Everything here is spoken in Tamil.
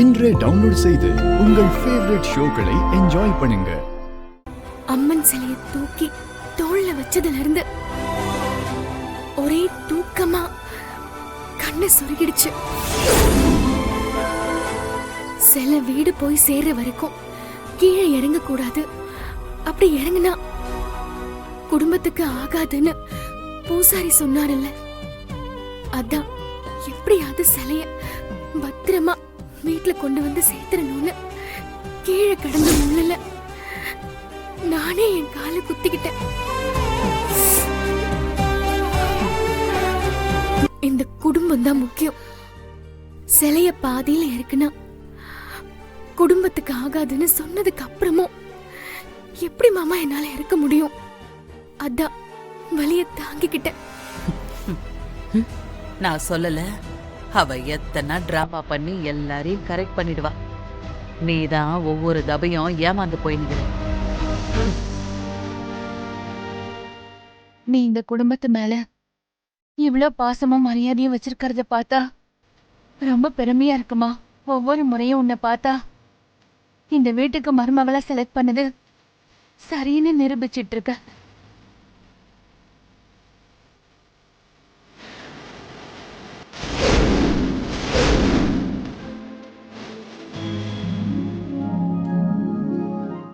இன்றே டவுன்லோட் செய்து உங்கள் ஃபேவரட் ஷோக்களை என்ஜாய் பண்ணுங்க. அம்மன் சிலையை தூக்கி தோள்ல வச்சதுல இருந்து ஒரே தூக்கமா கண்ணை சொருகிடுச்சு. சில வீடு போய் சேர்ற வரைக்கும் கீழே இறங்க கூடாது, அப்படி இறங்குனா குடும்பத்துக்கு ஆகாதுன்னு பூசாரி சொன்னார்ல. அதான் எப்படியாவது சிலைய பத்திரமா வீட்டுல கொண்டு வந்து சேர்த்துறணும்னு கீழே கிடந்த முள்ளல நானே என் காலை குத்திக்கிட்டேன். இந்த குடும்பம் தான் முக்கியம். சிலைய பாதியில இருக்குன்னா குடும்பத்துக்கு ஆகாதுன்னு சொன்னதுக்கு அப்புறமும் எப்படி மாமா என்னால இருக்க முடியும்? அதான் வலிய தாங்கிக்கிட்டேன். நான் சொல்லல, அவ எத்தனை டிராமா பண்ணி எல்லாரையும் கரெக்ட் பண்ணிடுவா. நீதான் ஒவ்வொரு தபையும் ஏமாந்து போயிடுற. நீ இந்த குடும்பத்து மேல இவ்ளோ பாசமும் மரியாதையும் வச்சிருக்கிறத பார்த்தா ரொம்ப பெருமையா இருக்குமா. ஒவ்வொரு முறையும் உன்னை பார்த்தா இந்த வீட்டுக்கு மருமகளா செலக்ட் பண்ணது சரின்னு நிரூபிச்சிட்டு இருக்க.